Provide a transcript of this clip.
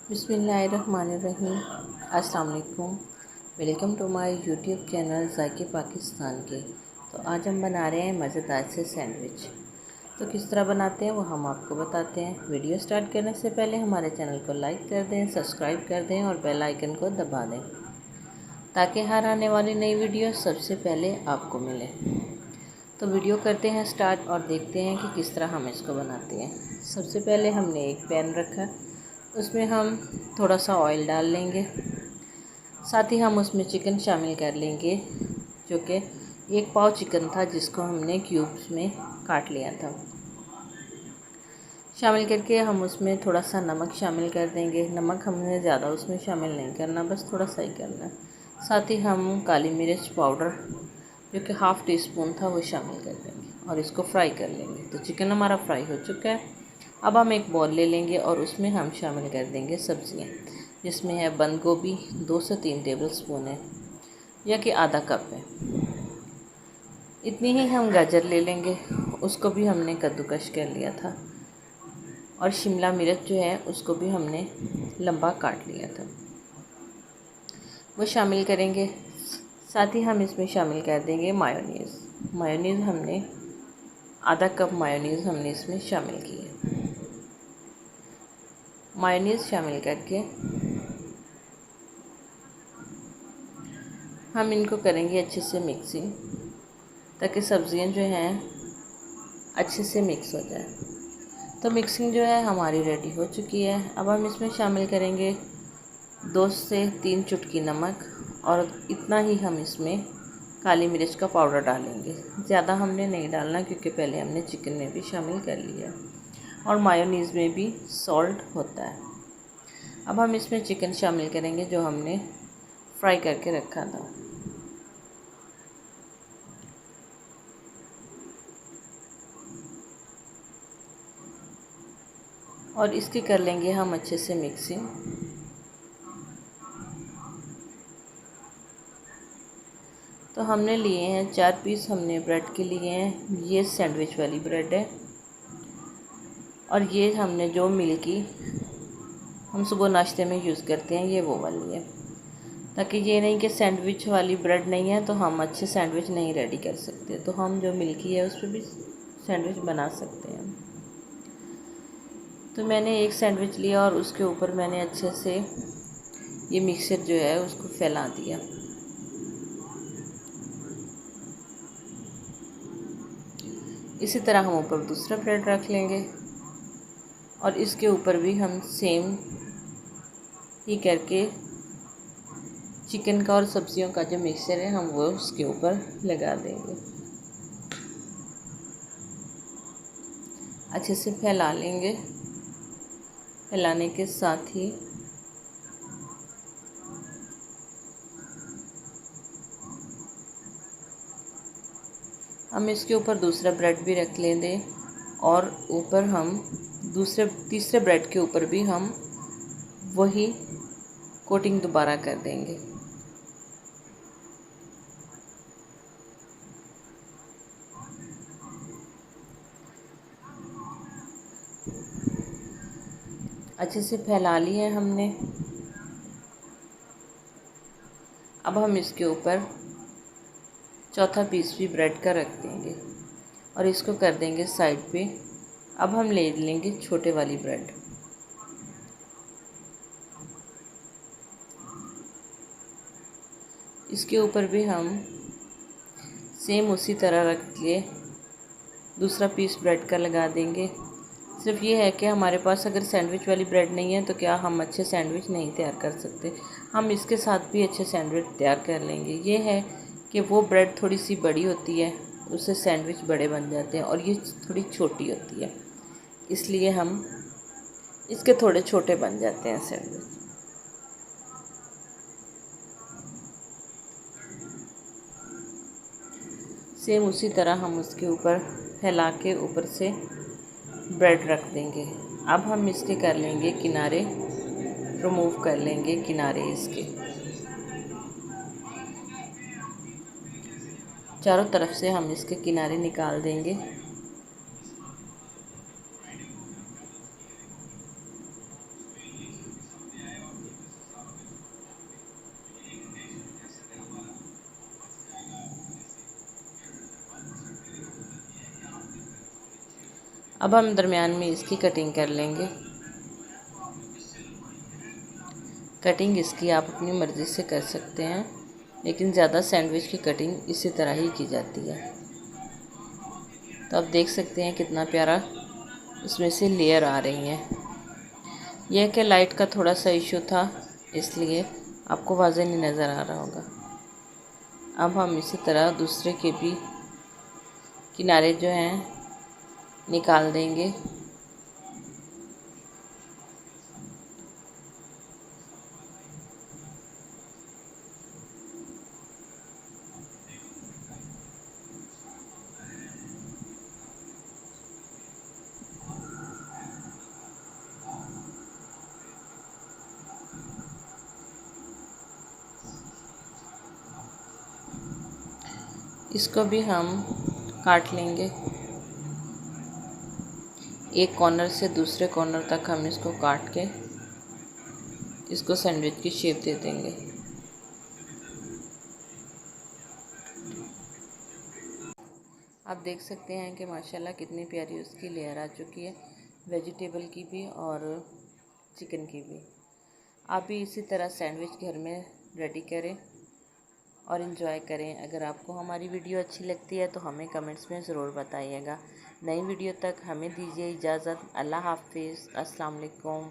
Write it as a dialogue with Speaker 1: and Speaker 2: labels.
Speaker 1: बिस्मिल्लाहिर्रहमानिर्रहीम। अस्सलाम वालेकुम। Welcome to my YouTube channel ज़ायके पाकिस्तान के। तो आज हम बना रहे हैं मज़ेदार से सैंडविच। तो किस तरह बनाते हैं वो हम आपको बताते हैं। वीडियो स्टार्ट करने से पहले हमारे चैनल को लाइक कर दें, सब्सक्राइब कर दें और बेल आइकन को दबा दें ताकि हर आने वाली नई वीडियो सबसे पहले आपको मिले। तो वीडियो करते हैं स्टार्ट और देखते हैं कि किस तरह हम इसको बनाते हैं। सबसे पहले हमने एक पैन रखा, उसमें हम थोड़ा सा ऑयल डाल लेंगे। साथ ही हम उसमें चिकन शामिल कर लेंगे, जो कि 1 पाव चिकन था जिसको हमने क्यूब्स में काट लिया था। शामिल करके हम उसमें थोड़ा सा नमक शामिल कर देंगे। नमक हमने ज़्यादा उसमें शामिल नहीं करना, बस थोड़ा सा ही करना। साथ ही हम काली मिर्च पाउडर जो कि हाफ़ टी स्पून था वो शामिल कर देंगे और इसको फ्राई कर लेंगे। तो चिकन हमारा फ्राई हो चुका है। अब हम एक बॉल ले लेंगे और उसमें हम शामिल कर देंगे सब्ज़ियाँ, जिसमें है बंद गोभी 2 से 3 टेबल स्पून है, या कि आधा कप है। इतनी ही हम गाजर ले लेंगे, उसको भी हमने कद्दूकश कर लिया था। और शिमला मिर्च जो है उसको भी हमने लंबा काट लिया था, वो शामिल करेंगे। साथ ही हम इसमें शामिल कर देंगे मायोनीज़। मायोनीज़ हमने आधा कप मायोनीज़ हमने इसमें शामिल की है। मायोनीज़ शामिल करके हम इनको करेंगे अच्छे से मिक्सिंग, ताकि सब्ज़ियाँ जो हैं अच्छे से मिक्स हो जाए। तो मिक्सिंग जो है हमारी रेडी हो चुकी है। अब हम इसमें शामिल करेंगे 2 से 3 चुटकी नमक, और इतना ही हम इसमें काली मिर्च का पाउडर डालेंगे। ज़्यादा हमने नहीं डालना क्योंकि पहले हमने चिकन में भी शामिल कर लिया और मायोनीज़ में भी सॉल्ट होता है। अब हम इसमें चिकन शामिल करेंगे जो हमने फ्राई करके रखा था। और इसकी कर लेंगे हम अच्छे से मिक्सिंग। तो हमने लिए हैं 4 पीस हमने ब्रेड के लिए हैं। ये सैंडविच वाली ब्रेड है, और ये हमने जो मिल्की हम सुबह नाश्ते में यूज़ करते हैं ये वो वाली है, ताकि ये नहीं कि सैंडविच वाली ब्रेड नहीं है तो हम अच्छे सैंडविच नहीं रेडी कर सकते। तो हम जो मिल्की है उस पर भी सैंडविच बना सकते हैं। तो मैंने एक सैंडविच लिया और उसके ऊपर मैंने अच्छे से ये मिक्सचर जो है उसको फैला दिया। इसी तरह हम ऊपर दूसरा ब्रेड रख लेंगे और इसके ऊपर भी हम सेम ही करके चिकन का और सब्जियों का जो मिक्सचर है हम वो उसके ऊपर लगा देंगे। अच्छे से फैला लेंगे। फैलाने के साथ ही हम इसके ऊपर दूसरा ब्रेड भी रख लेंगे, और ऊपर हम तीसरे ब्रेड के ऊपर भी हम वही कोटिंग दोबारा कर देंगे। अच्छे से फैला लिए हमने। अब हम इसके ऊपर चौथा पीस भी ब्रेड का रख देंगे और इसको कर देंगे साइड पे। अब हम ले लेंगे छोटे वाली ब्रेड। इसके ऊपर भी हम सेम उसी तरह रख के दूसरा पीस ब्रेड का लगा देंगे। सिर्फ ये है कि हमारे पास अगर सैंडविच वाली ब्रेड नहीं है तो क्या हम अच्छे सैंडविच नहीं तैयार कर सकते। हम इसके साथ भी अच्छे सैंडविच तैयार कर लेंगे। ये है कि वो ब्रेड थोड़ी सी बड़ी होती है, उससे सैंडविच बड़े बन जाते हैं, और ये थोड़ी छोटी होती है, इसलिए हम इसके थोड़े छोटे बन जाते हैं सैंडविच। सेम उसी तरह हम उसके ऊपर फैला के ऊपर से ब्रेड रख देंगे। अब हम इसके कर लेंगे किनारे, रिमूव कर लेंगे किनारे इसके। चारों तरफ से हम इसके किनारे निकाल देंगे। अब हम दरमियान में इसकी कटिंग कर लेंगे। कटिंग इसकी आप अपनी मर्ज़ी से कर सकते हैं, लेकिन ज़्यादा सैंडविच की कटिंग इसी तरह ही की जाती है। तो आप देख सकते हैं कितना प्यारा उसमें से लेयर आ रही हैं। यह कि लाइट का थोड़ा सा इशू था, इसलिए आपको वाज़ेह नहीं नज़र आ रहा होगा। अब हम इसी तरह दूसरे के भी किनारे जो हैं निकाल देंगे। इसको भी हम काट लेंगे। एक कॉर्नर से दूसरे कॉर्नर तक हम इसको काट के इसको सैंडविच की शेप दे देंगे। आप देख सकते हैं कि माशाल्लाह कितनी प्यारी उसकी लेयर आ चुकी है, वेजिटेबल की भी और चिकन की भी। आप भी इसी तरह सैंडविच घर में रेडी करें और इन्जॉय करें। अगर आपको हमारी वीडियो अच्छी लगती है तो हमें कमेंट्स में ज़रूर बताइएगा। नई वीडियो तक हमें दीजिए इजाज़त। अल्लाह हाफ़िज़। अस्सलाम वालेकुम।